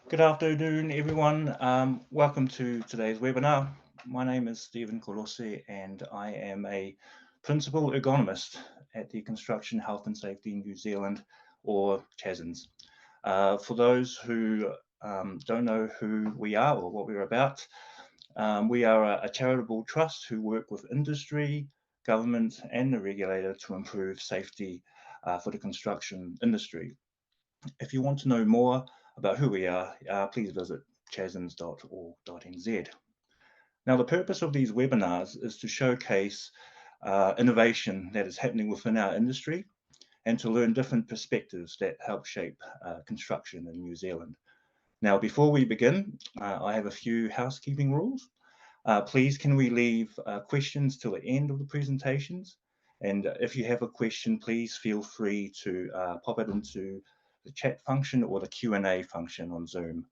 Good afternoon, everyone. Welcome to today's webinar. My name is Stephen Kolosi, and I am a Principal Ergonomist at the Construction Health and Safety New Zealand, or CHASNZ. For those who don't know who we are or what we're about, we are a charitable trust who work with industry, government, and the regulator to improve safety for the construction industry. If you want to know more about who we are, please visit chasnz.org.nz. Now, the purpose of these webinars is to showcase innovation that is happening within our industry and to learn different perspectives that help shape construction in New Zealand. Now, before we begin, I have a few housekeeping rules. Please, can we leave questions till the end of the presentations? And if you have a question, please feel free to pop it into the chat function or the Q&A function on Zoom.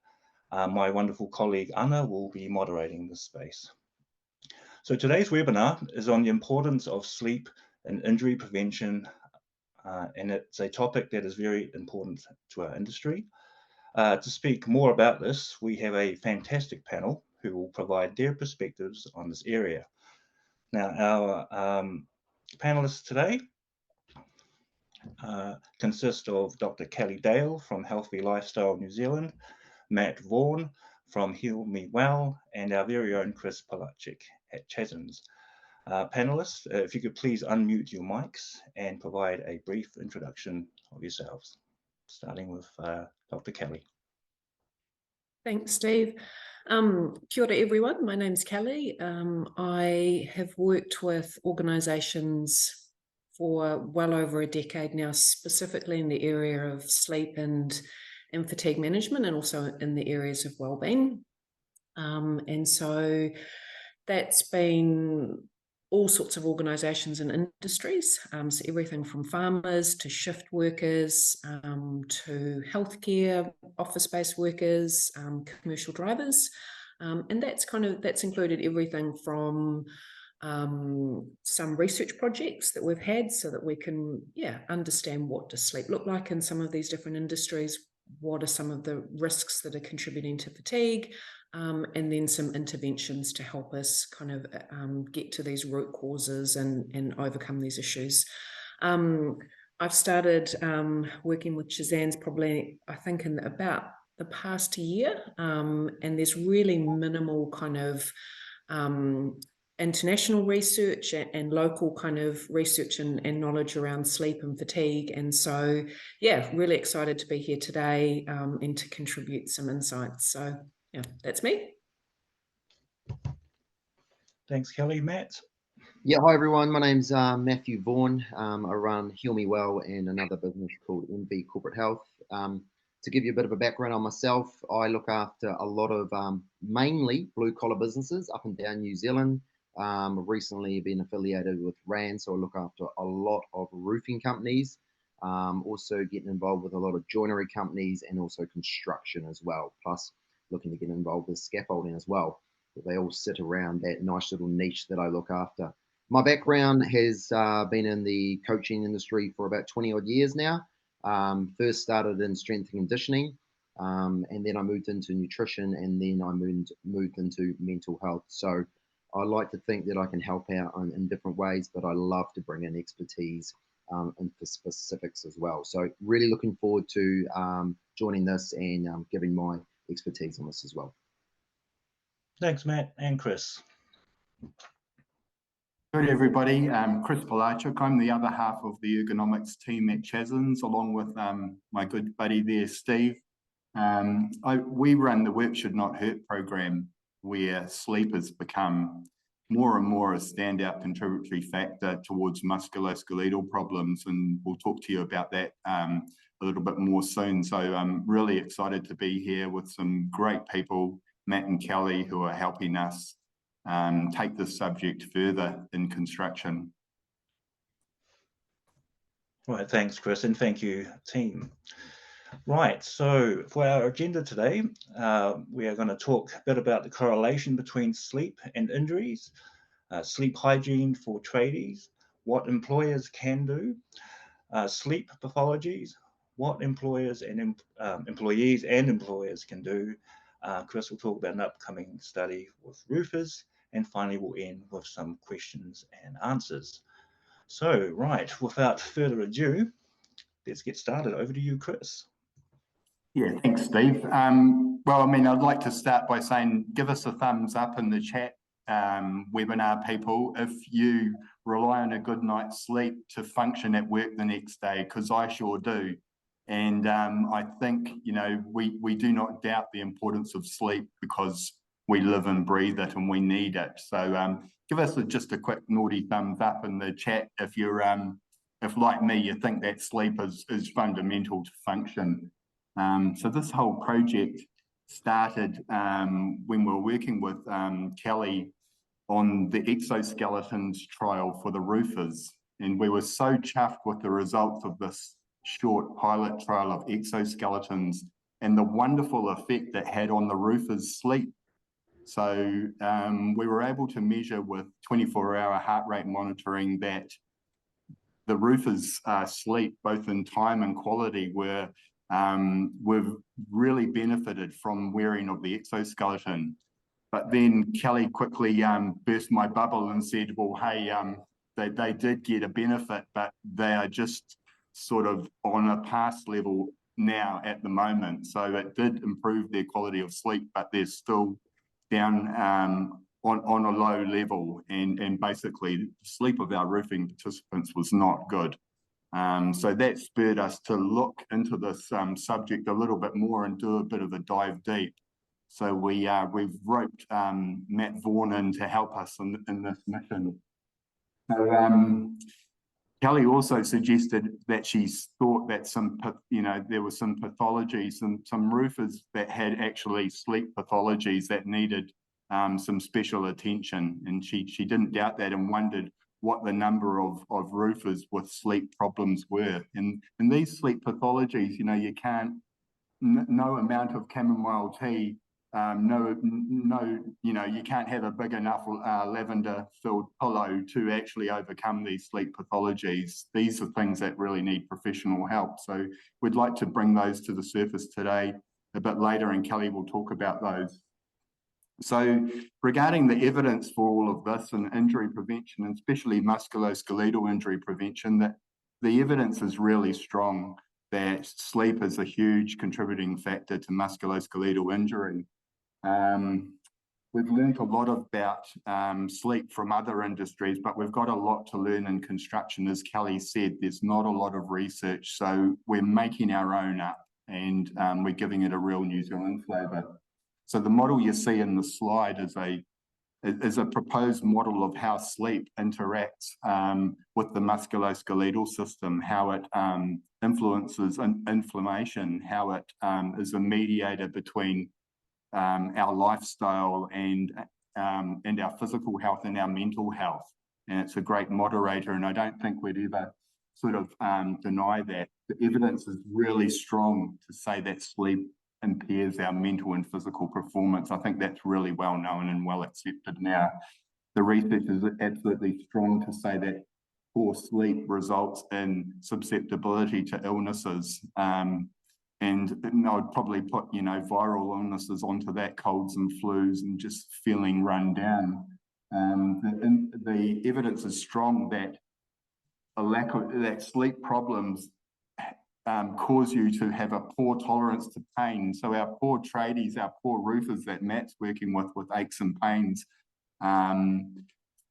My wonderful colleague Anna will be moderating this space. So today's webinar is on the importance of sleep and injury prevention, and it's a topic that is very important to our industry. To speak more about this, we have a fantastic panel who will provide their perspectives on this area. Now, our panelists today consist of Dr. Kelly Dale from Healthy Lifestyle New Zealand, Matt Vaughan from Heal Me Well, and our very own Chris Polachik at CHASNZ. Panelists, if you could please unmute your mics and provide a brief introduction of yourselves, starting with Dr. Kelly. Thanks, Steve. Kia ora, everyone. My name's Kelly. I have worked with organisations for well over a decade now, specifically in the area of sleep and fatigue management, and also in the areas of wellbeing. And so that's been all sorts of organisations and industries, so everything from farmers to shift workers, to healthcare, office-based workers, commercial drivers, and that's included everything from some research projects that we've had so that we can understand what does sleep look like in some of these different industries, what are some of the risks that are contributing to fatigue, and then some interventions to help us kind of get to these root causes and overcome these issues. I've started working with CHASNZ probably, I think, in about the past year, and there's really minimal kind of international research and local kind of research and knowledge around sleep and fatigue. And so, really excited to be here today and to contribute some insights. So, that's me. Thanks, Kelly. Matt? Yeah, hi everyone. My name's Matthew Vaughan. I run Heal Me Well and another business called MB Corporate Health. To give you a bit of a background on myself, I look after a lot of mainly blue-collar businesses up and down New Zealand. Recently been affiliated with RAN, so I look after a lot of roofing companies. Also getting involved with a lot of joinery companies and also construction as well, plus looking to get involved with scaffolding as well. But they all sit around that nice little niche that I look after. My background has been in the coaching industry for about 20 odd years now. First started in strength and conditioning, and then I moved into nutrition, and then I moved into mental health. So I like to think that I can help out in different ways, but I love to bring in expertise into specifics as well. So really looking forward to joining this and giving my expertise on this as well. Thanks, Matt. And Chris? Good, everybody. Chris Polachik. I'm the other half of the ergonomics team at CHASNZ, along with my good buddy there, Steve. We run the Work Should Not Hurt program, where sleep has become more and more a standout contributory factor towards musculoskeletal problems, and we'll talk to you about that a little bit more soon. So I'm really excited to be here with some great people, Matt and Kelly, who are helping us take this subject further in construction. Right, thanks, Chris, and thank you, team. Right, so for our agenda today, we are going to talk a bit about the correlation between sleep and injuries, sleep hygiene for tradies, what employers can do, sleep pathologies, what employers and employees and employers can do. Chris will talk about an upcoming study with roofers, and finally we'll end with some questions and answers. So, right, without further ado, let's get started. Over to you, Chris. Yeah, thanks, Steve. Well, I mean, I'd like to start by saying, give us a thumbs up in the chat, webinar people, if you rely on a good night's sleep to function at work the next day, because I sure do. And I think, you know, we do not doubt the importance of sleep because we live and breathe it and we need it. So give us just a quick naughty thumbs up in the chat if you're, if like me, you think that sleep is fundamental to function. So this whole project started when we were working with Kelly on the exoskeletons trial for the roofers. And we were so chuffed with the results of this short pilot trial of exoskeletons and the wonderful effect it had on the roofers' sleep. So we were able to measure with 24-hour heart rate monitoring that the roofers' sleep, both in time and quality, we've really benefited from wearing of the exoskeleton. But then Kelly quickly burst my bubble and said, well, hey, they did get a benefit, but they are just sort of on a pass level now at the moment. So it did improve their quality of sleep, but they're still down on a low level. And basically the sleep of our roofing participants was not good. So that spurred us to look into this subject a little bit more and do a bit of a dive deep. So we've roped Matt Vaughan in to help us in this mission. So Kelly also suggested that she thought that there was some pathologies, some roofers that had actually sleep pathologies that needed some special attention. And she didn't doubt that and wondered what the number of roofers with sleep problems were. And these sleep pathologies, you know, you can't, no amount of chamomile tea, you can't have a big enough lavender-filled pillow to actually overcome these sleep pathologies. These are things that really need professional help. So we'd like to bring those to the surface today a bit later, and Kelly will talk about those. So regarding the evidence for all of this and injury prevention, and especially musculoskeletal injury prevention, that the evidence is really strong that sleep is a huge contributing factor to musculoskeletal injury. We've learned a lot about sleep from other industries, but we've got a lot to learn in construction. As Kelly said, there's not a lot of research, so we're making our own up and we're giving it a real New Zealand flavour. So the model you see in the slide is a proposed model of how sleep interacts with the musculoskeletal system, how it influences inflammation, how it is a mediator between our lifestyle and our physical health and our mental health. And it's a great moderator, and I don't think we'd ever sort of deny that. The evidence is really strong to say that sleep impairs our mental and physical performance. I think that's really well known and well accepted now. The research is absolutely strong to say that poor sleep results in susceptibility to illnesses. And I would probably put, you know, viral illnesses onto that, colds and flus, and just feeling run down. The evidence is strong that a lack of that sleep problems cause you to have a poor tolerance to pain. So our poor tradies, our poor roofers that Matt's working with aches and pains,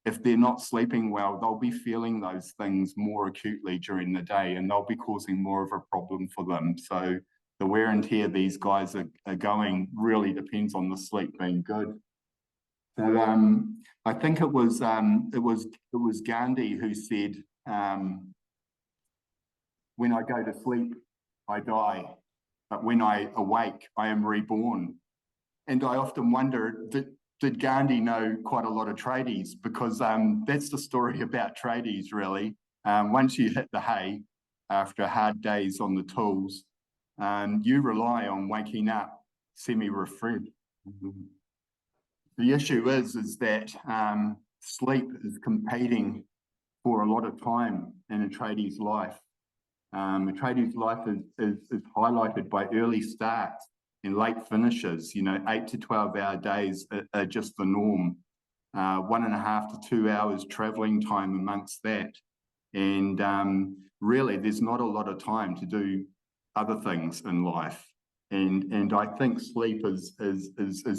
if they're not sleeping well, they'll be feeling those things more acutely during the day, and they'll be causing more of a problem for them. So the wear and tear these guys are going really depends on the sleep being good. So I think it was Gandhi who said, when I go to sleep, I die, but when I awake, I am reborn. And I often wonder, did Gandhi know quite a lot of tradies? Because that's the story about tradies, really. Once you hit the hay after hard days on the tools, you rely on waking up semi-refreshed. The issue is that sleep is competing for a lot of time in a tradie's life. A tradie's life is highlighted by early starts and late finishes. 8 to 12-hour days are just the norm. 1.5 to 2 hours traveling time amongst that. And really, there's not a lot of time to do other things in life. And I think sleep is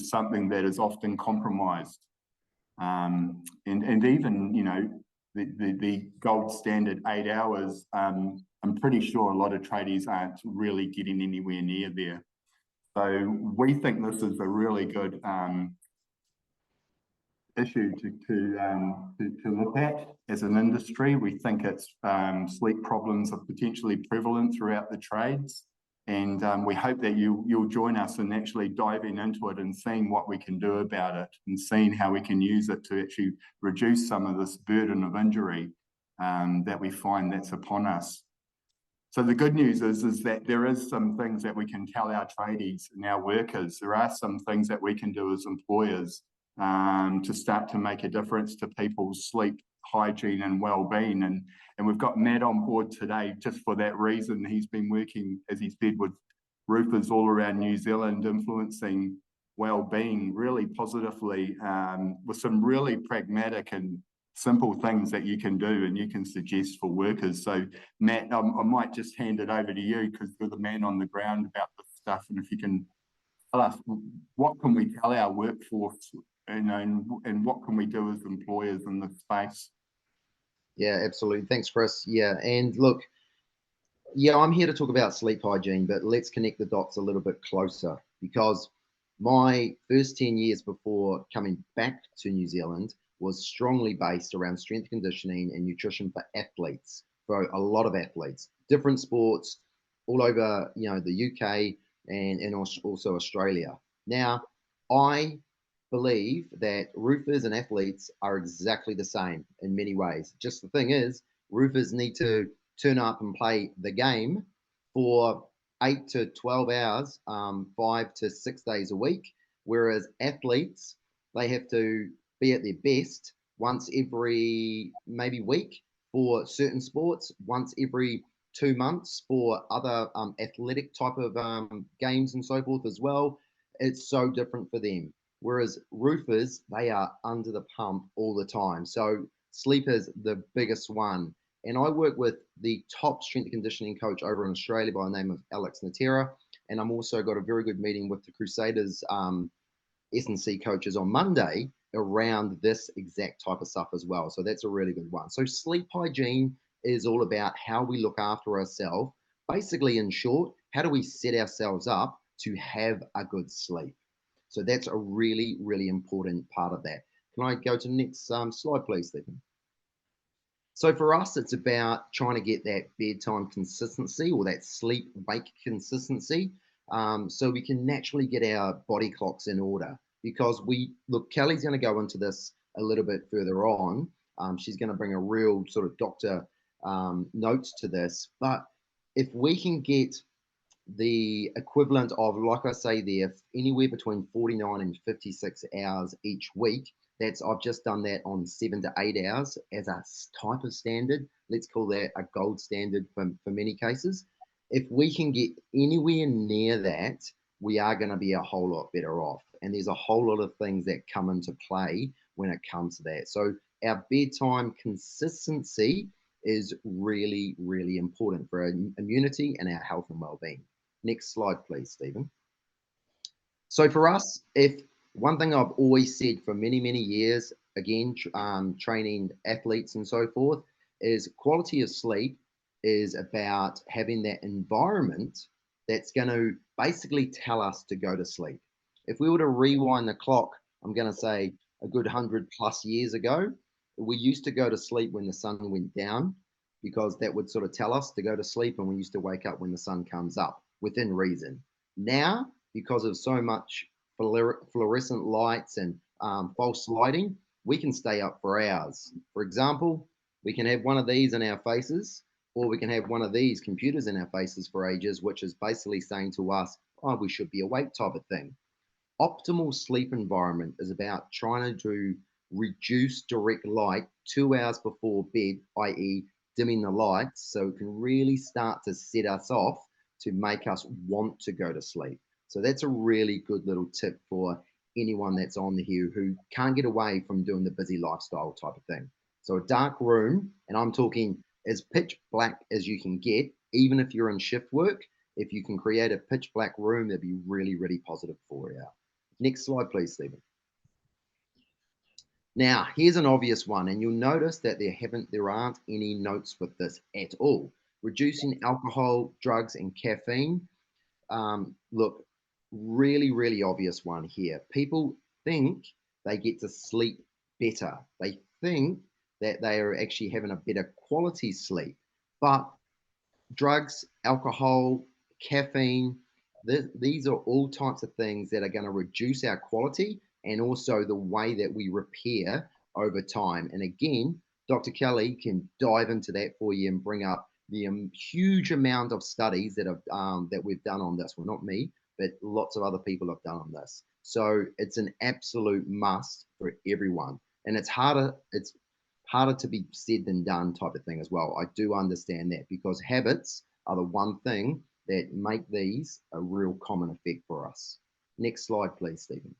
something that is often compromised. And even, the gold standard 8 hours, I'm pretty sure a lot of tradies aren't really getting anywhere near there. So we think this is a really good issue to look at as an industry. We think it's sleep problems are potentially prevalent throughout the trades, and we hope that you'll join us in actually diving into it and seeing what we can do about it and seeing how we can use it to actually reduce some of this burden of injury that we find that's upon us. So the good news is that there is some things that we can tell our tradies and our workers. There are some things that we can do as employers to start to make a difference to people's sleep hygiene and well-being. And we've got Matt on board today just for that reason. He's been working, as he said, with roofers all around New Zealand, influencing well-being really positively with some really pragmatic and simple things that you can do and you can suggest for workers. So Matt, I might just hand it over to you because you're the man on the ground about this stuff. And if you can tell us, what can we tell our workforce, and what can we do as employers in this space? Yeah, absolutely. Thanks, Chris. Yeah, and look, yeah, I'm here to talk about sleep hygiene, but let's connect the dots a little bit closer, because my first 10 years before coming back to New Zealand was strongly based around strength conditioning and nutrition for athletes, for a lot of athletes, different sports all over, the UK and also Australia. Now, I believe that roofers and athletes are exactly the same in many ways. Just the thing is, roofers need to turn up and play the game for 8 to 12 hours, 5 to 6 days a week, whereas athletes, they have to be at their best once every maybe week for certain sports, once every 2 months for other athletic type of games and so forth as well. It's so different for them. Whereas roofers, they are under the pump all the time. So sleep is the biggest one. And I work with the top strength and conditioning coach over in Australia by the name of Alex Natera. And I'm also got a very good meeting with the Crusaders S&C coaches on Monday around this exact type of stuff as well. So that's a really good one. So sleep hygiene is all about how we look after ourselves. Basically, in short, how do we set ourselves up to have a good sleep? So that's a really, really important part of that. Can I go to the next slide, please, Stephen? So for us, it's about trying to get that bedtime consistency or that sleep-wake consistency, so we can naturally get our body clocks in order. Because Kelly's going to go into this a little bit further on. She's going to bring a real sort of doctor notes to this. But if we can get the equivalent of, like I say there, anywhere between 49 and 56 hours each week, I've just done that on 7 to 8 hours as a type of standard. Let's call that a gold standard for many cases. If we can get anywhere near that, we are going to be a whole lot better off. And there's a whole lot of things that come into play when it comes to that. So our bedtime consistency is really, really important for our immunity and our health and well-being. Next slide, please, Stephen. So for us, if one thing I've always said for many, many years, again, training athletes and so forth, is quality of sleep is about having that environment that's going to basically tell us to go to sleep. If we were to rewind the clock, I'm going to say a good 100+ years ago, we used to go to sleep when the sun went down, because that would sort of tell us to go to sleep, and we used to wake up when the sun comes up within reason. Now, because of so much fluorescent lights and false lighting, we can stay up for hours. For example, we can have one of these in our faces, or we can have one of these computers in our faces for ages, which is basically saying to us, oh, we should be awake type of thing. Optimal sleep environment is about trying to reduce direct light 2 hours before bed, i.e. dimming the lights, so it can really start to set us off to make us want to go to sleep. So that's a really good little tip for anyone that's on here who can't get away from doing the busy lifestyle type of thing. So a dark room, and I'm talking as pitch black as you can get, even if you're in shift work. If you can create a pitch black room, that'd be really, really positive for you. Next slide, please, Stephen. Now, here's an obvious one, and you'll notice that there aren't any notes with this at all. Reducing alcohol, drugs, and caffeine. Look, really, really obvious one here. People think they get to sleep better. They think that they are actually having a better quality sleep, but drugs, alcohol, caffeine, these are all types of things that are going to reduce our quality and also the way that we repair over time. And again, Dr. Kelly can dive into that for you and bring up the huge amount of studies that have that we've done on this. Well, not me, but lots of other people have done on this. So it's an absolute must for everyone. And it's harder to be said than done type of thing as well. I do understand that, because habits are the one thing that make these a real common effect for us. Next slide, please, Stephen.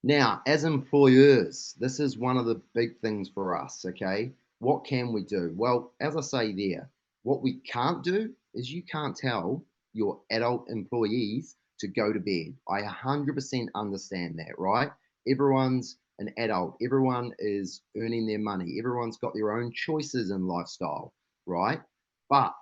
Now, as employers, this is one of the big things for us, okay? What can we do? Well, as I say there, what we can't do is you can't tell your adult employees to go to bed. I 100% understand that, right? Everyone's an adult. Everyone is earning their money. Everyone's got their own choices in lifestyle, right? But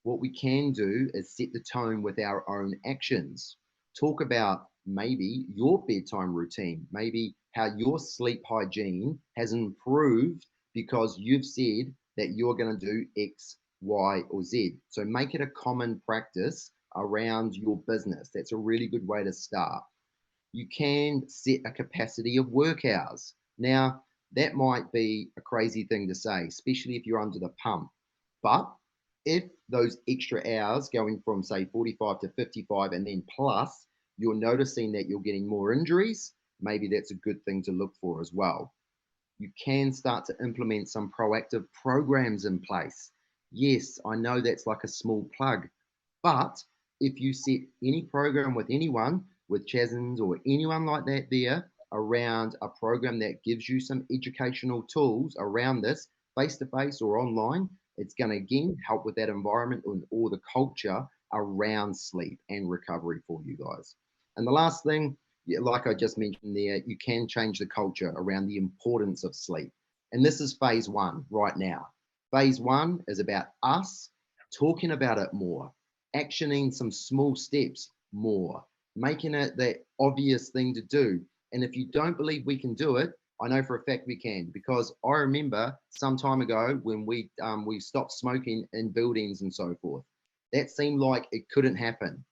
what we can do is set the tone with our own actions. Talk about maybe your bedtime routine, maybe how your sleep hygiene has improved because you've said that you're going to do X, Y, or Z. So make it a common practice around your business. That's a really good way to start. You can set a capacity of work hours. Now, that might be a crazy thing to say, especially if you're under the pump. But if those extra hours going from, say, 45 to 55 and then plus, you're noticing that you're getting more injuries, maybe that's a good thing to look for as well. You can start to implement some proactive programs in place. Yes, I know that's like a small plug, but if you set any program with anyone, with CHASNZ or anyone like that there, around a program that gives you some educational tools around this, face-to-face or online, it's going to, again, help with that environment or the culture around sleep and recovery for you guys. And the last thing, like I just mentioned there, you can change the culture around the importance of sleep. And this is phase one right now. Phase one is about us talking about it more, actioning some small steps more, making it the obvious thing to do. And if you don't believe we can do it, I know for a fact we can, because I remember some time ago when we stopped smoking in buildings and so forth. That seemed like it couldn't happen.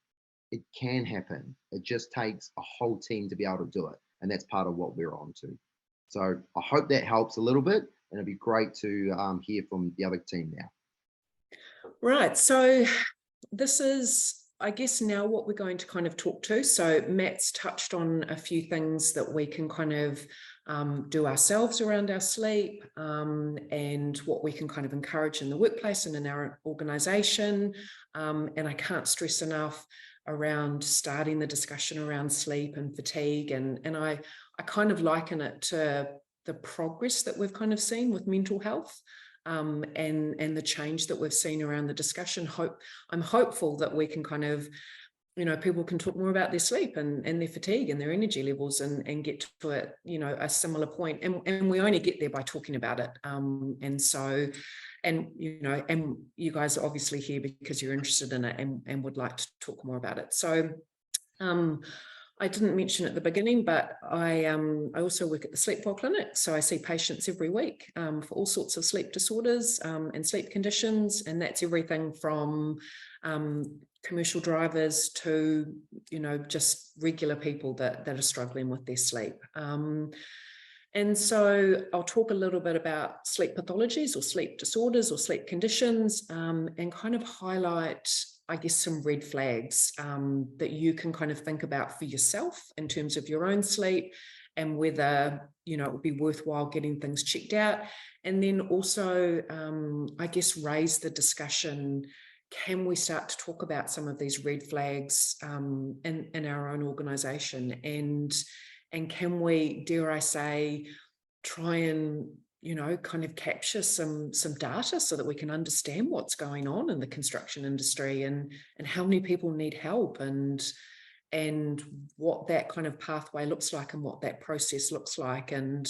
It can happen. It just takes a whole team to be able to do it. And that's part of what we're on to. So I hope that helps a little bit, and it'd be great to hear from the other team now. Right, so this is, I guess, now what we're going to kind of talk to. So Matt's touched on a few things that we can kind of do ourselves around our sleep, and what we can kind of encourage in the workplace and in our organisation. And I can't stress enough around starting the discussion around sleep and fatigue. And I kind of liken it to the progress that we've kind of seen with mental health. And the change that we've seen around the discussion. I'm hopeful that we can kind of, people can talk more about their sleep and their fatigue and their energy levels and get to it, a similar point. And we only get there by talking about it. And you guys are obviously here because you're interested in it and would like to talk more about it. So I didn't mention at the beginning, but I also work at the Sleep Well Clinic. So I see patients every week for all sorts of sleep disorders and sleep conditions. And that's everything from commercial drivers to, just regular people that are struggling with their sleep. And so I'll talk a little bit about sleep pathologies or sleep disorders or sleep conditions, and kind of highlight, I guess, some red flags that you can kind of think about for yourself in terms of your own sleep and whether, it would be worthwhile getting things checked out. And then also, I guess, raise the discussion. Can we start to talk about some of these red flags in our own organisation? And can we, dare I say, try and, kind of capture some data so that we can understand what's going on in the construction industry, and how many people need help, and what that kind of pathway looks like, and what that process looks like. And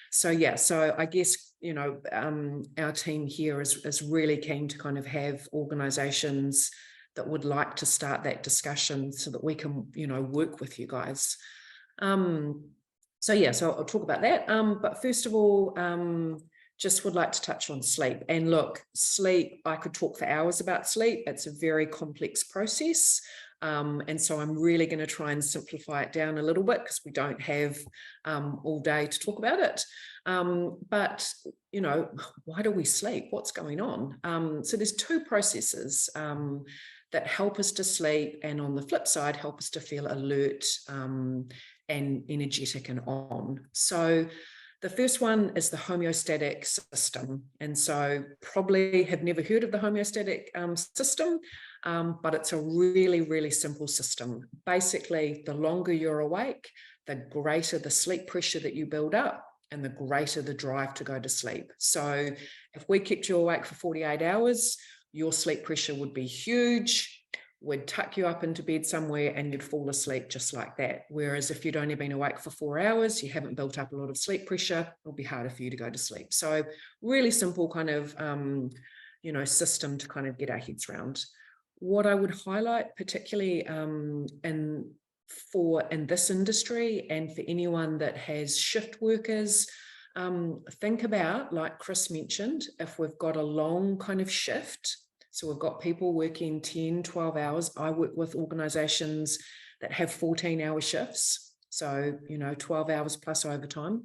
so, yeah, so I guess, our team here is really keen to kind of have organisations that would like to start that discussion so that we can, work with you guys. So yeah, so I'll talk about that. But first of all, just would like to touch on sleep. And look, sleep, I could talk for hours about sleep. It's a very complex process. And so I'm really going to try and simplify it down a little bit, because we don't have all day to talk about it. But, why do we sleep? What's going on? So there's two processes that help us to sleep, and on the flip side, help us to feel alert and energetic and on. So the first one is the homeostatic system. And so probably have never heard of the homeostatic system, but it's a really, really simple system. Basically, the longer you're awake, the greater the sleep pressure that you build up, and the greater the drive to go to sleep. So if we kept you awake for 48 hours, your sleep pressure would be huge. We'd tuck you up into bed somewhere and you'd fall asleep just like that. Whereas if you'd only been awake for 4 hours, you haven't built up a lot of sleep pressure, it'll be harder for you to go to sleep. So really simple kind of, system to kind of get our heads around. What I would highlight particularly in this industry, and for anyone that has shift workers, think about, like Chris mentioned, if we've got a long kind of shift, so we've got people working 10, 12 hours. I work with organisations that have 14-hour shifts, so, 12 hours plus overtime.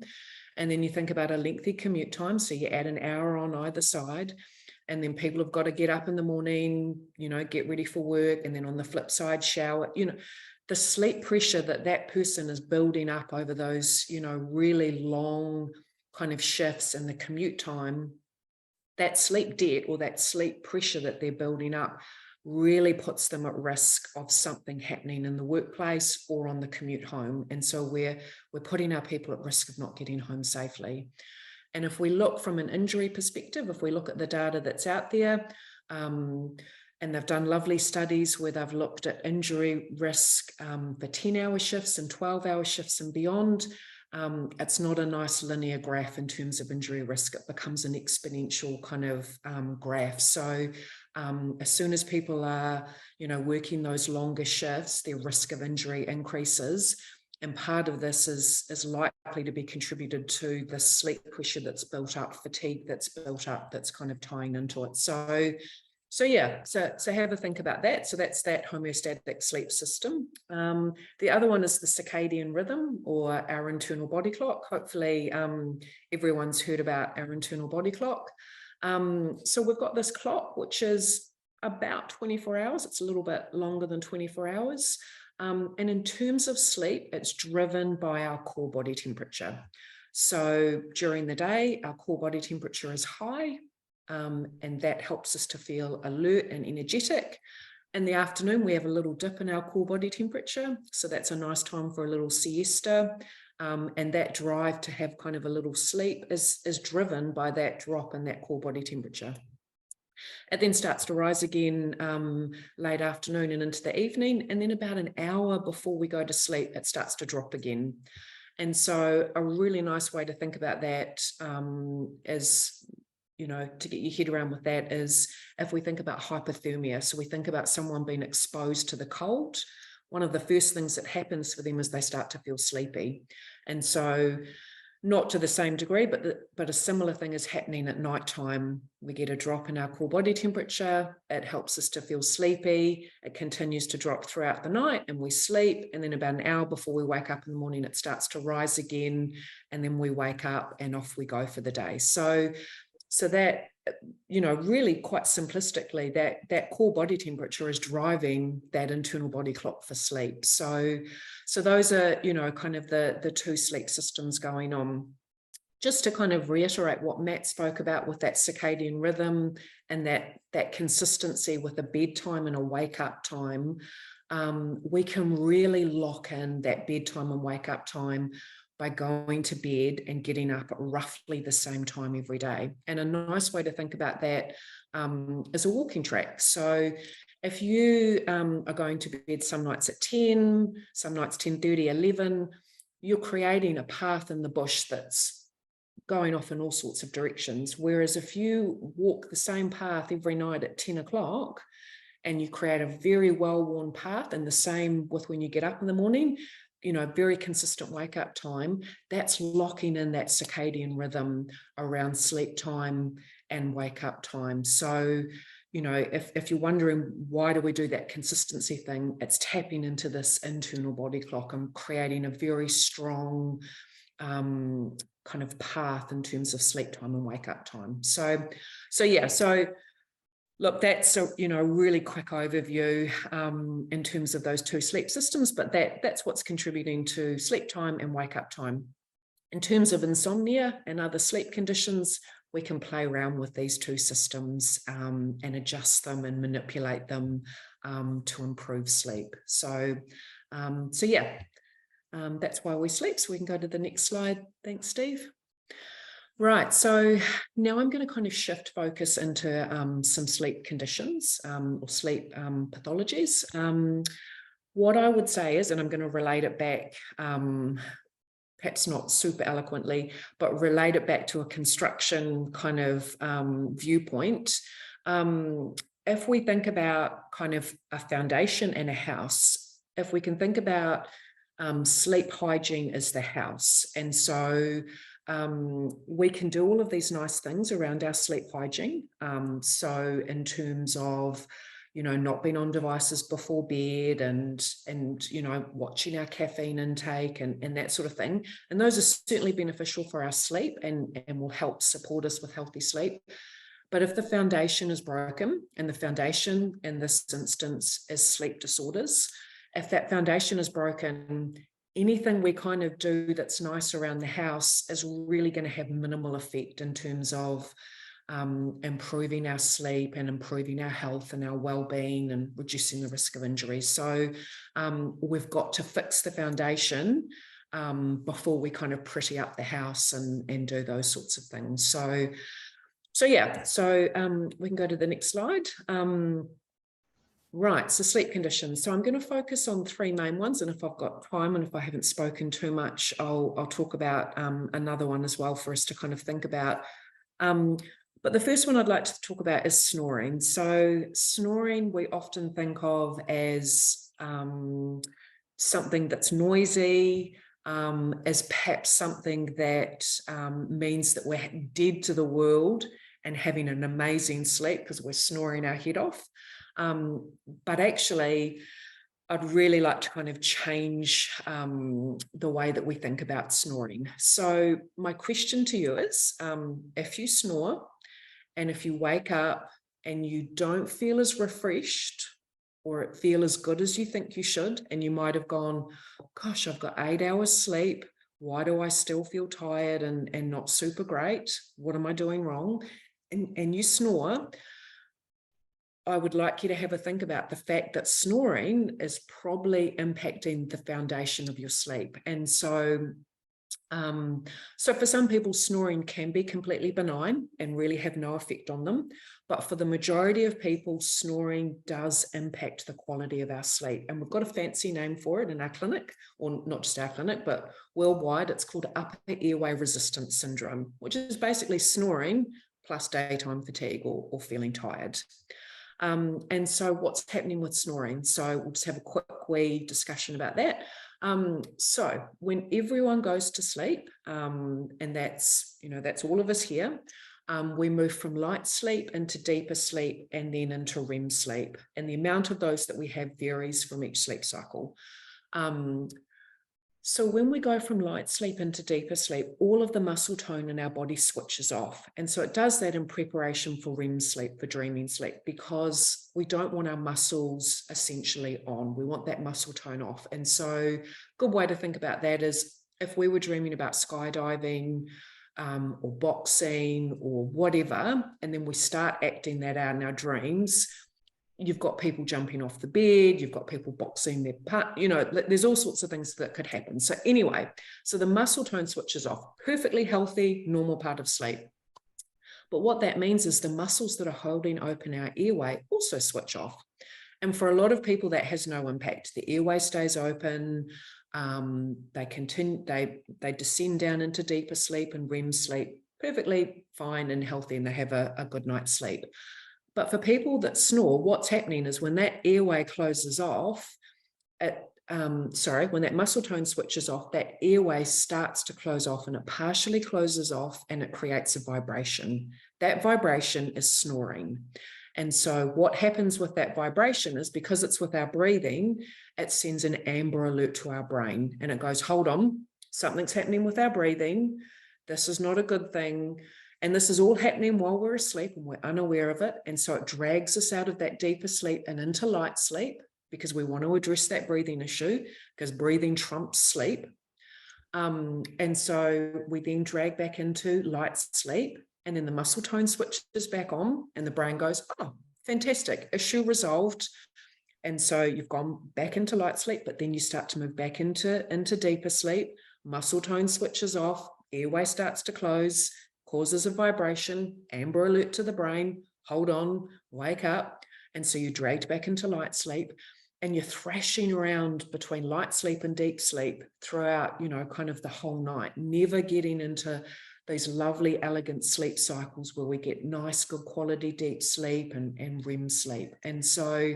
And then you think about a lengthy commute time, so you add an hour on either side, and then people have got to get up in the morning, get ready for work, and then on the flip side, shower. The sleep pressure that person is building up over those, really long kind of shifts, and the commute time, that sleep debt or that sleep pressure that they're building up really puts them at risk of something happening in the workplace or on the commute home. And so we're putting our people at risk of not getting home safely. And if we look from an injury perspective, if we look at the data that's out there, and they've done lovely studies where they've looked at injury risk for 10-hour shifts and 12-hour shifts and beyond, it's not a nice linear graph in terms of injury risk. It becomes an exponential kind of graph. So as soon as people are, working those longer shifts, their risk of injury increases. And part of this is likely to be contributed to the sleep pressure that's built up, fatigue that's built up, that's kind of tying into it. So yeah, so have a think about that. So that's that homeostatic sleep system. The other one is the circadian rhythm, or our internal body clock. Hopefully everyone's heard about our internal body clock. So we've got this clock, which is about 24 hours. It's a little bit longer than 24 hours. And in terms of sleep, it's driven by our core body temperature. So during the day, our core body temperature is high. And that helps us to feel alert and energetic. In the afternoon, we have a little dip in our core body temperature. So that's a nice time for a little siesta. And that drive to have kind of a little sleep is driven by that drop in that core body temperature. It then starts to rise again late afternoon and into the evening. And then about an hour before we go to sleep, it starts to drop again. And so a really nice way to think about that is, to get your head around with that, is if we think about hypothermia. So we think about someone being exposed to the cold. One of the first things that happens for them is they start to feel sleepy. And so not to the same degree, but a similar thing is happening at nighttime. We get a drop in our core body temperature. It helps us to feel sleepy. It continues to drop throughout the night and we sleep. And then about an hour before we wake up in the morning, it starts to rise again. And then we wake up and off we go for the day. So that, really quite simplistically, that core body temperature is driving that internal body clock for sleep. So those are, kind of the two sleep systems going on. just to kind of reiterate what Matt spoke about with that circadian rhythm and that consistency with a bedtime and a wake up time, we can really lock in that bedtime and wake up time by going to bed and getting up at roughly the same time every day. And a nice way to think about that is a walking track. So if you are going to bed some nights at 10, some nights 10:30, 11, you're creating a path in the bush that's going off in all sorts of directions. Whereas if you walk the same path every night at 10 o'clock and you create a very well-worn path, and the same with when you get up in the morning, you know, very consistent wake up time, that's locking in that circadian rhythm around sleep time and wake up time. So, you know, if you're wondering why do we do that consistency thing, it's tapping into this internal body clock and creating a very strong kind of path in terms of sleep time and wake up time. So look, that's a, you know, really quick overview in terms of those two sleep systems, but that's what's contributing to sleep time and wake up time. In terms of insomnia and other sleep conditions, we can play around with these two systems and adjust them and manipulate them to improve sleep. So yeah, that's why we sleep. So we can go to the next slide. Thanks, Steve. Right, so now I'm going to kind of shift focus into some sleep conditions or sleep pathologies. What I would say is, and I'm going to relate it back, perhaps not super eloquently, but relate it back to a construction kind of viewpoint. If we think about kind of a foundation and a house, if we can think about sleep hygiene as the house, and so we can do all of these nice things around our sleep hygiene. So in terms of, you know, not being on devices before bed and you know, watching our caffeine intake and that sort of thing. And those are certainly beneficial for our sleep and will help support us with healthy sleep. But if the foundation is broken, and the foundation in this instance is sleep disorders, if that foundation is broken, anything we kind of do that's nice around the house is really going to have minimal effect in terms of improving our sleep and improving our health and our well-being and reducing the risk of injury. So we've got to fix the foundation before we kind of pretty up the house and do those sorts of things. So yeah, so we can go to the next slide. Right, so sleep conditions. So I'm going to focus on three main ones, and if I've got time and if I haven't spoken too much, I'll talk about another one as well for us to kind of think about. But the first one I'd like to talk about is snoring. So snoring we often think of as something that's noisy, as perhaps something that means that we're dead to the world and having an amazing sleep because we're snoring our head off. But actually, I'd really like to kind of change the way that we think about snoring. So my question to you is, if you snore and if you wake up and you don't feel as refreshed or feel as good as you think you should, and you might have gone, gosh, I've got 8 hours sleep. Why do I still feel tired and not super great? What am I doing wrong? And you snore, I would like you to have a think about the fact that snoring is probably impacting the foundation of your sleep. And so, so for some people, snoring can be completely benign and really have no effect on them. But for the majority of people, snoring does impact the quality of our sleep. And we've got a fancy name for it in our clinic, or not just our clinic, but worldwide. It's called upper airway resistance syndrome, which is basically snoring plus daytime fatigue or feeling tired. And so what's happening with snoring? So we'll just have a quick wee discussion about that. So when everyone goes to sleep, and that's, you know, that's all of us here, we move from light sleep into deeper sleep and then into REM sleep. And the amount of those that we have varies from each sleep cycle. So when we go from light sleep into deeper sleep, all of the muscle tone in our body switches off. And so it does that in preparation for REM sleep, for dreaming sleep, because we don't want our muscles essentially on. We want that muscle tone off. And so a good way to think about that is if we were dreaming about skydiving, or boxing or whatever, and then we start acting that out in our dreams, you've got people jumping off the bed, you've got people boxing their part, you know, there's all sorts of things that could happen. So anyway, so the muscle tone switches off, perfectly healthy, normal part of sleep. But what that means is the muscles that are holding open our airway also switch off. And for a lot of people, that has no impact. The airway stays open. They continue, they descend down into deeper sleep and REM sleep, perfectly fine and healthy, and they have a good night's sleep. But for people that snore, what's happening is when that airway closes off, when that muscle tone switches off, that airway starts to close off, and it partially closes off and it creates a vibration. That vibration is snoring. And so what happens with that vibration is, because it's with our breathing, it sends an amber alert to our brain, and it goes, hold on, something's happening with our breathing. This is not a good thing. And this is all happening while we're asleep and we're unaware of it. And so it drags us out of that deeper sleep and into light sleep, because we want to address that breathing issue, because breathing trumps sleep. And so we then drag back into light sleep, and then the muscle tone switches back on and the brain goes, oh, fantastic, issue resolved. And so you've gone back into light sleep, but then you start to move back into deeper sleep. Muscle tone switches off, airway starts to close, causes a vibration, amber alert to the brain, hold on, wake up. And so you're dragged back into light sleep, and you're thrashing around between light sleep and deep sleep throughout, you know, kind of the whole night, never getting into these lovely, elegant sleep cycles where we get nice, good quality deep sleep and REM sleep. And so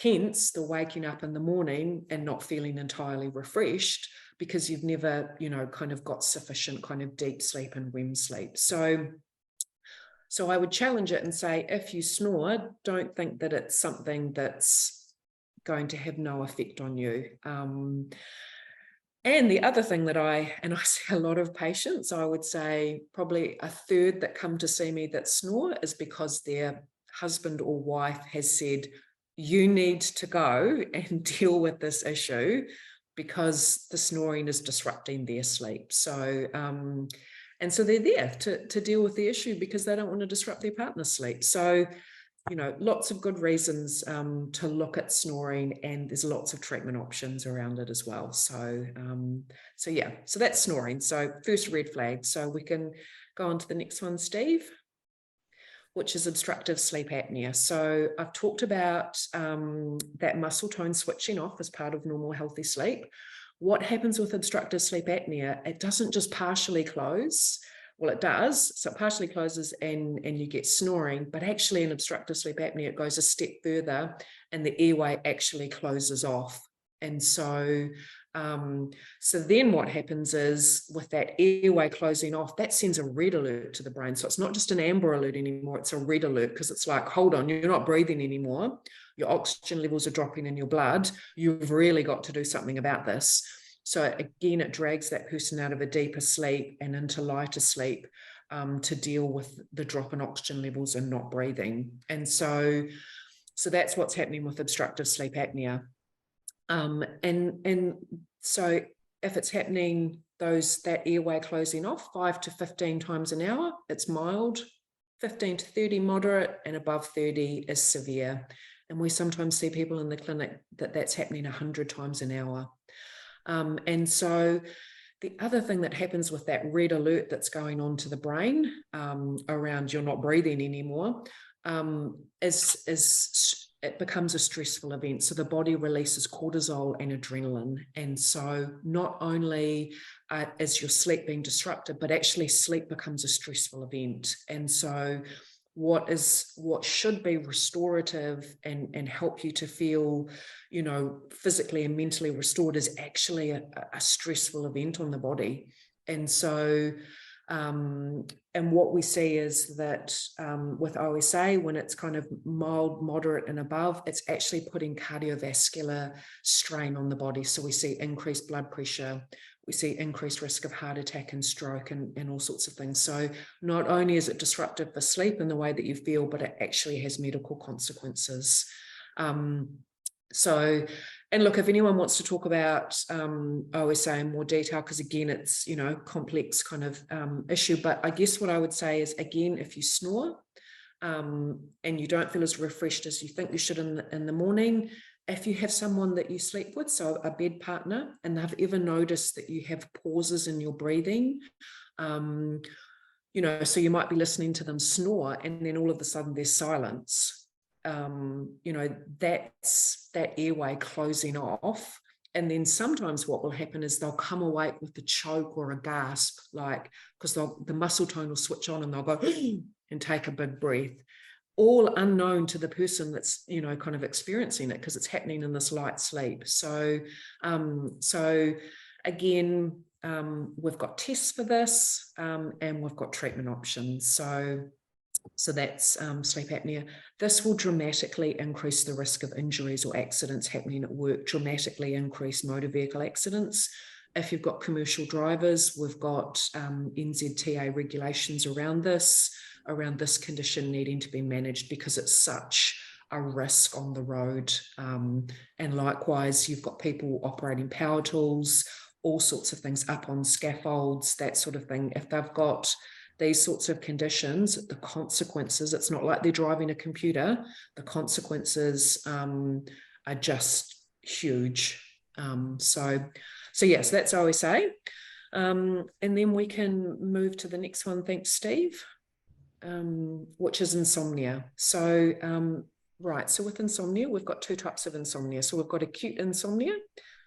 hence the waking up in the morning and not feeling entirely refreshed, because you've never, you know, kind of got sufficient kind of deep sleep and REM sleep. So I would challenge it and say, if you snore, don't think that it's something that's going to have no effect on you. And the other thing that I see a lot of patients, I would say probably a third that come to see me that snore is because their husband or wife has said, you need to go and deal with this issue because the snoring is disrupting their sleep. So, and so they're there to deal with the issue because they don't want to disrupt their partner's sleep. So, you know, lots of good reasons to look at snoring, and there's lots of treatment options around it as well. So, so yeah, so that's snoring. So first red flag. So we can go on to the next one, Steve, which is obstructive sleep apnea. So I've talked about that muscle tone switching off as part of normal healthy sleep. What happens with obstructive sleep apnea? It doesn't just partially close. Well, it does. So it partially closes and you get snoring, but actually in obstructive sleep apnea, it goes a step further and the airway actually closes off. And so, so then what happens is with that airway closing off, that sends a red alert to the brain. So it's not just an amber alert anymore, it's a red alert, because it's like, hold on, you're not breathing anymore. Your oxygen levels are dropping in your blood. You've really got to do something about this. So again, it drags that person out of a deeper sleep and into lighter sleep to deal with the drop in oxygen levels and not breathing. And so that's what's happening with obstructive sleep apnea. And so if it's happening, that airway closing off 5 to 15 times an hour, it's mild, 15 to 30 moderate, and above 30 is severe. And we sometimes see people in the clinic that's happening 100 times an hour. And so the other thing that happens with that red alert that's going on to the brain around you're not breathing anymore is it becomes a stressful event. So the body releases cortisol and adrenaline. And so not only is your sleep being disrupted, but actually sleep becomes a stressful event. And so what should be restorative and help you to feel, you know, physically and mentally restored is actually a stressful event on the body. And so and what we see is that with OSA, when it's kind of mild, moderate and above, it's actually putting cardiovascular strain on the body. So we see increased blood pressure, we see increased risk of heart attack and stroke and all sorts of things. So not only is it disruptive for sleep and the way that you feel, but it actually has medical consequences. So And look, if anyone wants to talk about OSA in more detail, because again, it's, you know, complex kind of issue, but I guess what I would say is, again, if you snore and you don't feel as refreshed as you think you should in the morning, if you have someone that you sleep with, so a bed partner, and they've ever noticed that you have pauses in your breathing, you know, so you might be listening to them snore and then all of a sudden there's silence. You know, that's that airway closing off. And then sometimes what will happen is they'll come awake with a choke or a gasp, like, because the muscle tone will switch on and they'll go and take a big breath, all unknown to the person that's, you know, kind of experiencing it, because it's happening in this light sleep. So, again, we've got tests for this, and we've got treatment options. So that's sleep apnea. This will dramatically increase the risk of injuries or accidents happening at work, dramatically increase motor vehicle accidents. If you've got commercial drivers, we've got NZTA regulations around this condition needing to be managed, because it's such a risk on the road. And likewise, you've got people operating power tools, all sorts of things up on scaffolds, that sort of thing. If they've got these sorts of conditions, the consequences, it's not like they're driving a computer, the consequences are just huge. So yes, that's OSA. And then we can move to the next one, thanks Steve, which is insomnia. So, right, so with insomnia, we've got two types of insomnia. So we've got acute insomnia.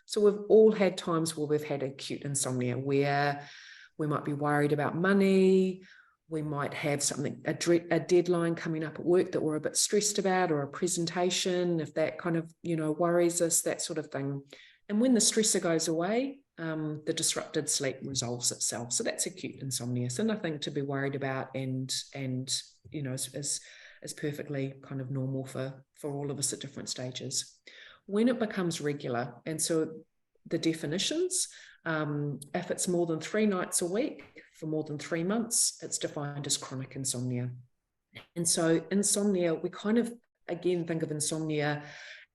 So we've all had times where we've had acute insomnia, where we might be worried about money, we might have something, a deadline coming up at work that we're a bit stressed about, or a presentation, if that kind of, you know, worries us, that sort of thing. And when the stressor goes away, the disrupted sleep resolves itself. So that's acute insomnia. So nothing to be worried about, and you know, is perfectly kind of normal for all of us at different stages. When it becomes regular, and so the definitions, if it's more than 3 nights a week for more than 3 months, it's defined as chronic insomnia. And so insomnia, we kind of, again, think of insomnia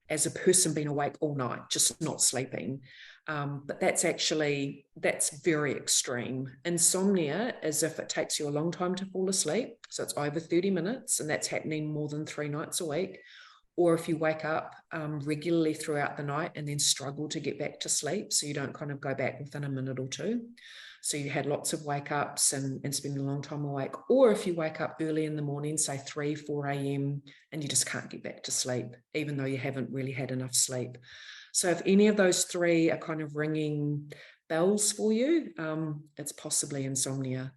as a person being awake all night, just not sleeping. But that's very extreme. Insomnia is if it takes you a long time to fall asleep, so it's over 30 minutes, and that's happening more than 3 nights a week. Or if you wake up regularly throughout the night and then struggle to get back to sleep, so you don't kind of go back within a minute or two. So you had lots of wake ups and spending a long time awake. Or if you wake up early in the morning, say 3, 4 a.m, and you just can't get back to sleep, even though you haven't really had enough sleep. So if any of those 3 are kind of ringing bells for you, it's possibly insomnia.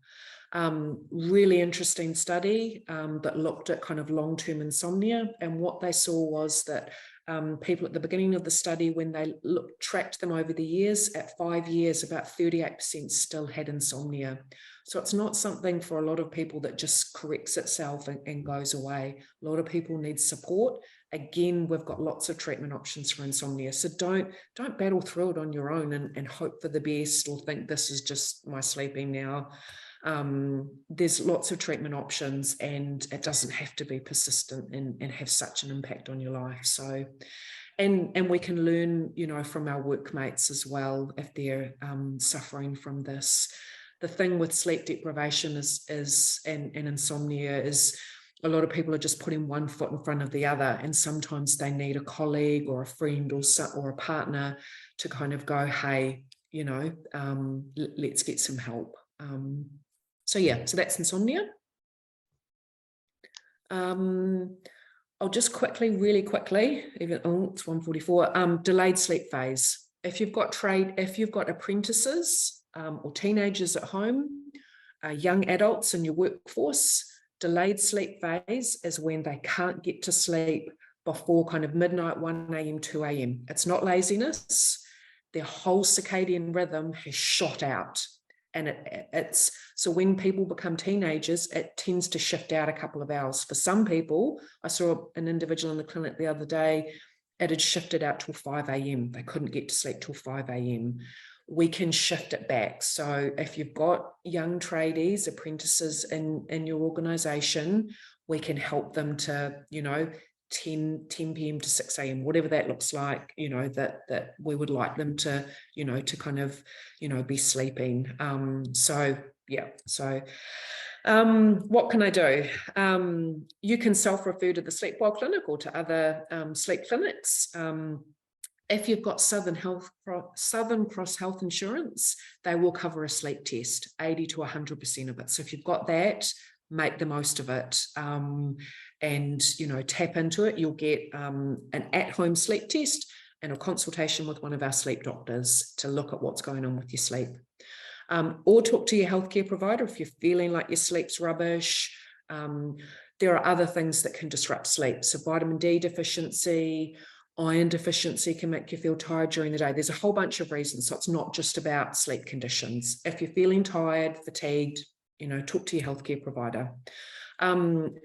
Really interesting study that looked at kind of long-term insomnia, and what they saw was that people at the beginning of the study, when they tracked them over the years, at 5 years, about 38% still had insomnia. So it's not something for a lot of people that just corrects itself and goes away. A lot of people need support. Again, we've got lots of treatment options for insomnia. So don't battle through it on your own and hope for the best, or think this is just my sleeping now. There's lots of treatment options, and it doesn't have to be persistent and have such an impact on your life. So, and we can learn, you know, from our workmates as well, if they're suffering from this. The thing with sleep deprivation and insomnia is, a lot of people are just putting one foot in front of the other, and sometimes they need a colleague or a friend or a partner to kind of go, hey, you know, let's get some help. So yeah, so that's insomnia. I'll just really quickly, it's 1:44, delayed sleep phase. If you've got apprentices or teenagers at home, young adults in your workforce, delayed sleep phase is when they can't get to sleep before kind of midnight, 1 a.m, 2 a.m. It's not laziness. Their whole circadian rhythm has shot out. And it's so when people become teenagers, it tends to shift out a couple of hours. For some people, I saw an individual in the clinic the other day, it had shifted out till 5 a.m. They couldn't get to sleep till 5 a.m. We can shift it back. So if you've got young tradies, apprentices in your organisation, we can help them to, you know, 10 p.m. to 6 a.m., whatever that looks like, you know, that we would like them to, you know, to kind of, you know, be sleeping. So yeah, so what can I do? You can self-refer to the Sleep Well Clinic or to other sleep clinics. If you've got Southern Cross Health Insurance, they will cover a sleep test, 80 to 100% of it. So if you've got that, make the most of it, and, you know, tap into it. You'll get an at-home sleep test and a consultation with one of our sleep doctors to look at what's going on with your sleep. Or talk to your healthcare provider if you're feeling like your sleep's rubbish. There are other things that can disrupt sleep. So vitamin D deficiency, iron deficiency can make you feel tired during the day. There's a whole bunch of reasons. So it's not just about sleep conditions. If you're feeling tired, fatigued, you know, talk to your healthcare provider.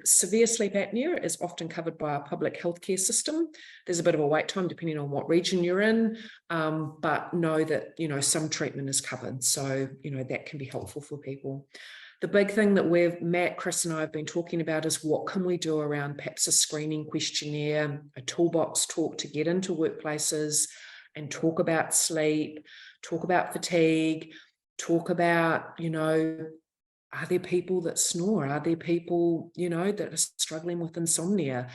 Severe sleep apnea is often covered by our public healthcare system. There's a bit of a wait time depending on what region you're in, but know that, you know, some treatment is covered. So, you know, that can be helpful for people. The big thing that Matt, Chris and I have been talking about is what can we do around perhaps a screening questionnaire, a toolbox talk to get into workplaces and talk about sleep, talk about fatigue, talk about, you know, are there people that snore? Are there people, you know, that are struggling with insomnia?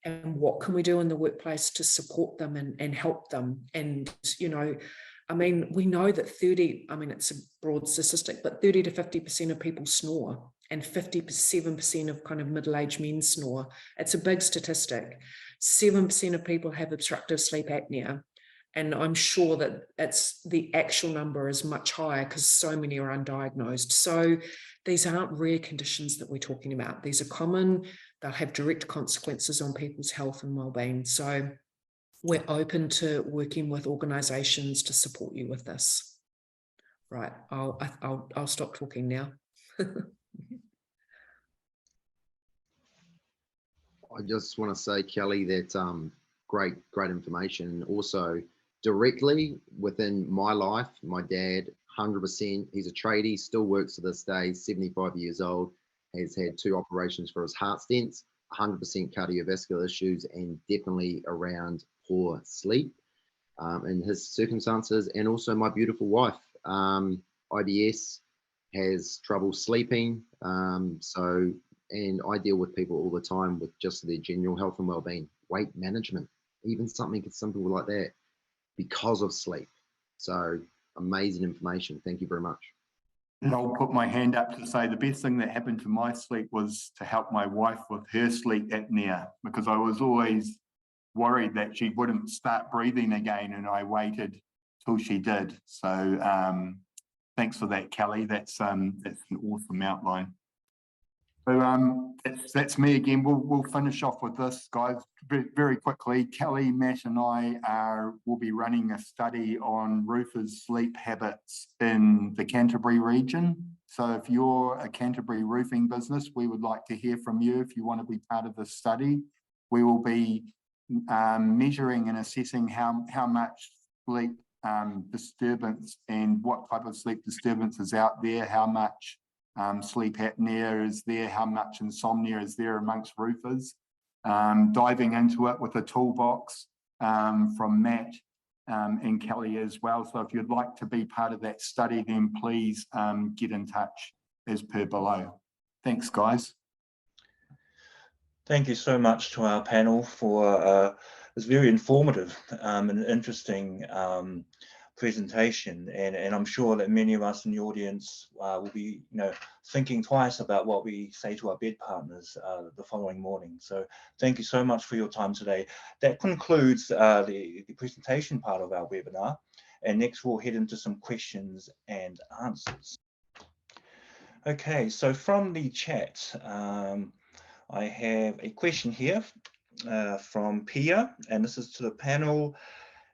And what can we do in the workplace to support them and help them? And, you know, I mean, we know that it's a broad statistic, but 30 to 50% of people snore and 57% of kind of middle-aged men snore. It's a big statistic. 7% of people have obstructive sleep apnea. And I'm sure that the actual number is much higher because so many are undiagnosed. So these aren't rare conditions that we're talking about. These are common. They'll have direct consequences on people's health and well-being. So we're open to working with organisations to support you with this. Right, I'll stop talking now. I just want to say, Kelly, that great information. Also, directly within my life, my dad, 100%, he's a tradie, still works to this day, 75 years old, has had 2 operations for his heart stents, 100% cardiovascular issues, and definitely around poor sleep in his circumstances. And also my beautiful wife, IBS, has trouble sleeping. And I deal with people all the time with just their general health and well-being, weight management, even something as simple like that, because of sleep. So amazing information. Thank you very much. And I'll put my hand up to say the best thing that happened to my sleep was to help my wife with her sleep apnea, because I was always worried that she wouldn't start breathing again, and I waited till she did. So thanks for that, Kelly. That's an awesome outline. So that's me again. We'll finish off with this, guys, very quickly. Kelly, Matt and I will be running a study on roofers' sleep habits in the Canterbury region. So if you're a Canterbury roofing business, we would like to hear from you if you want to be part of this study. We will be measuring and assessing how much sleep disturbance and what type of sleep disturbance is out there, how much sleep apnea is there, how much insomnia is there amongst roofers, diving into it with a toolbox from Matt and Kelly as well. So if you'd like to be part of that study, then please get in touch as per below. Thanks, guys. Thank you so much to our panel for this very informative and interesting presentation, and I'm sure that many of us in the audience will be, thinking twice about what we say to our bed partners the following morning. So thank you so much for your time today. That concludes the presentation part of our webinar, and next we'll head into some questions and answers. Okay, so from the chat, I have a question here from Pia, and this is to the panel.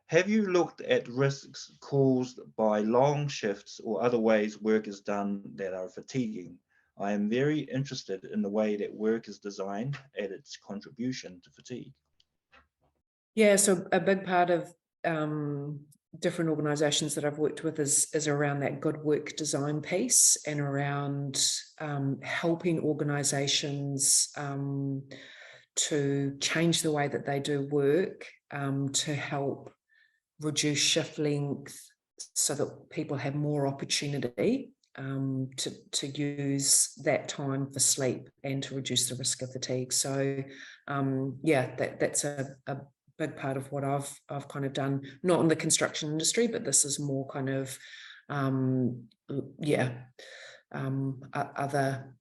Have you looked at risks caused by long shifts or other ways work is done that are fatiguing? I am very interested in the way that work is designed and its contribution to fatigue. Yeah, so a big part of different organisations that I've worked with is around that good work design piece, and around helping organisations to change the way that they do work to help reduce shift length so that people have more opportunity to use that time for sleep and to reduce the risk of fatigue. So yeah, that's a big part of what I've kind of done, not in the construction industry, but this is more kind of other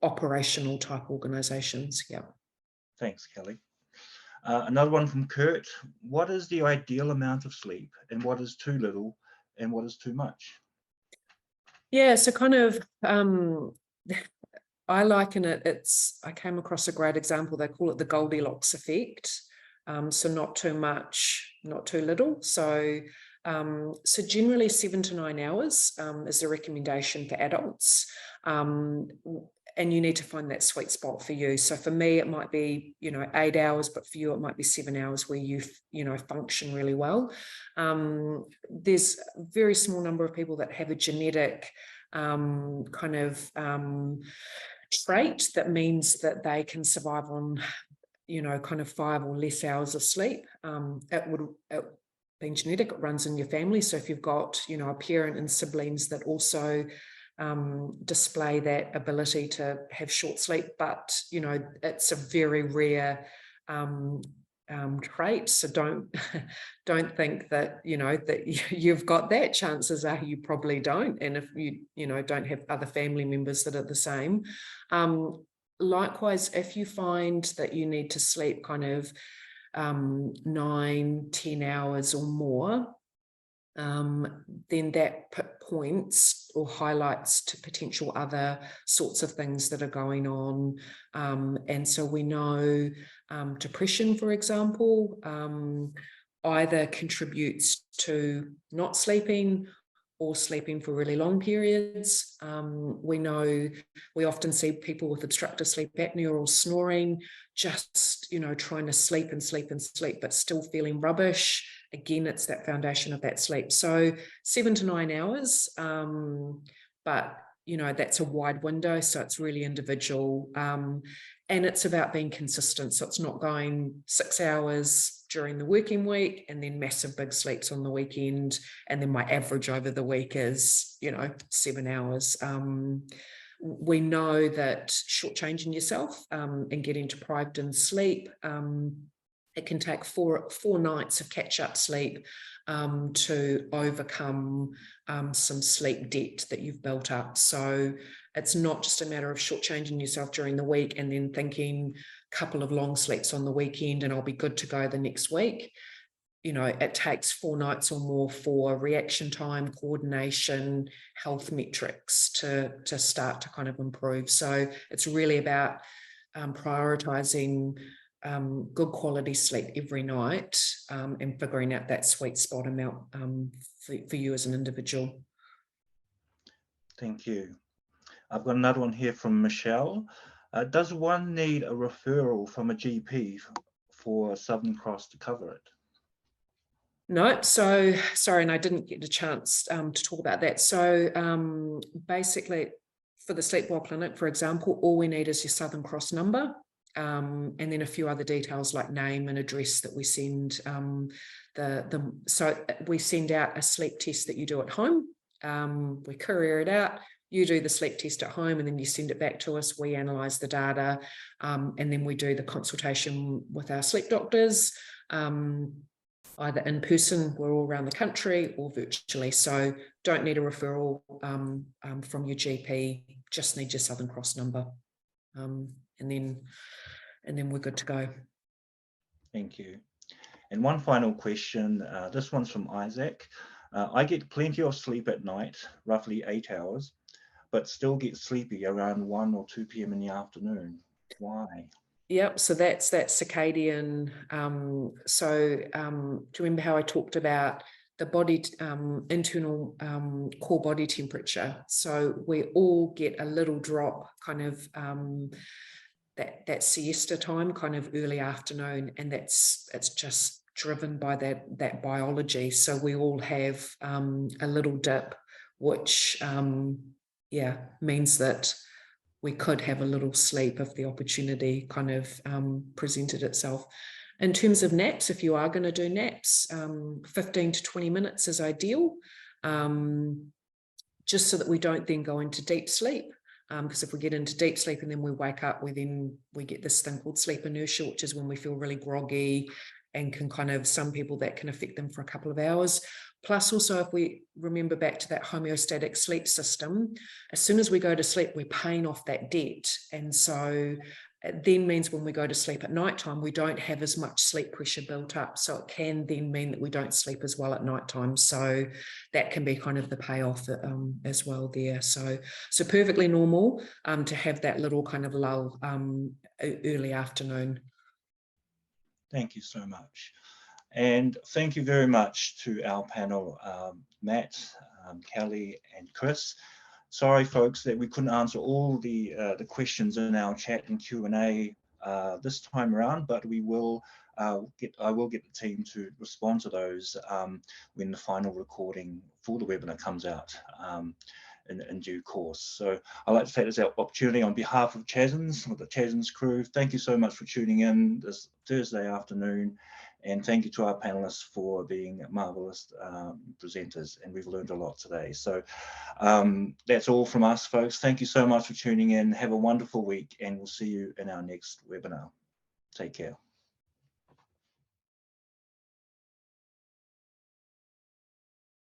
operational type organizations. Yeah. Thanks, Kelly. Another one from Kurt. What is the ideal amount of sleep, and what is too little and what is too much? Yeah, so kind of I liken it, I came across a great example. They call it the Goldilocks effect. So not too much, not too little. So generally 7 to 9 hours is the recommendation for adults. And you need to find that sweet spot for you. So for me, it might be, 8 hours, but for you, it might be 7 hours where you function really well. There's a very small number of people that have a genetic trait that means that they can survive on, kind of 5 or less hours of sleep. Being genetic, it runs in your family. So if you've got, a parent and siblings that also display that ability to have short sleep, but it's a very rare trait. So don't think that that you've got that. Chances are you probably don't. And if you don't have other family members that are the same, likewise, if you find that you need to sleep kind of 9-10 hours or more, then that points or highlights to potential other sorts of things that are going on. And so we know depression, for example, either contributes to not sleeping or sleeping for really long periods. We know we often see people with obstructive sleep apnea or snoring, just, trying to sleep and sleep and sleep, but still feeling rubbish. Again, it's that foundation of that sleep. So 7 to 9 hours, but, that's a wide window. So it's really individual. And it's about being consistent. So it's not going 6 hours during the working week and then massive big sleeps on the weekend. And then my average over the week is, 7 hours. We know that shortchanging yourself and getting deprived in sleep, it can take four nights of catch-up sleep to overcome some sleep debt that you've built up. So it's not just a matter of shortchanging yourself during the week and then thinking a couple of long sleeps on the weekend and I'll be good to go the next week. It takes 4 nights or more for reaction time, coordination, health metrics to start to kind of improve. So it's really about prioritizing good quality sleep every night and figuring out that sweet spot amount for you as an individual. Thank you. I've got another one here from Michelle. Does one need a referral from a GP for Southern Cross to cover it? No, so sorry, and I didn't get a chance to talk about that. So basically, for the Sleep Well Clinic, for example, all we need is your Southern Cross number. And then a few other details like name and address that we send. So we send out a sleep test that you do at home. We courier it out. You do the sleep test at home, and then you send it back to us. We analyze the data, and then we do the consultation with our sleep doctors, either in person, we're all around the country, or virtually. So don't need a referral from your GP. Just need your Southern Cross number, and then we're good to go. Thank you. And one final question, this one's from Isaac. I get plenty of sleep at night, roughly 8 hours, but still get sleepy around 1 or 2 p.m. in the afternoon. Why? Yep, so that's that circadian. Do you remember how I talked about the body internal core body temperature? So we all get a little drop kind of that siesta time, kind of early afternoon, and it's just driven by that biology. So we all have a little dip, which means that we could have a little sleep if the opportunity kind of presented itself. In terms of naps, if you are going to do naps, 15 to 20 minutes is ideal, just so that we don't then go into deep sleep. Because if we get into deep sleep and then we wake up, we get this thing called sleep inertia, which is when we feel really groggy, and can kind of, some people that can affect them for a couple of hours. Plus also, if we remember back to that homeostatic sleep system, as soon as we go to sleep, we're paying off that debt. And so it then means when we go to sleep at nighttime, we don't have as much sleep pressure built up. So it can then mean that we don't sleep as well at nighttime. So that can be kind of the payoff as well there. So perfectly normal to have that little kind of lull early afternoon. Thank you so much. And thank you very much to our panel, Matt, Kelly and Chris. Sorry, folks, that we couldn't answer all the questions in our chat and Q&A this time around, but we will I will get the team to respond to those when the final recording for the webinar comes out in due course. So I'd like to take this opportunity on behalf of CHASNZ, with the CHASNZ crew. Thank you so much for tuning in this Thursday afternoon. And thank you to our panelists for being marvelous presenters, and we've learned a lot today. So that's all from us, folks. Thank you so much for tuning in. Have a wonderful week, and we'll see you in our next webinar. Take care.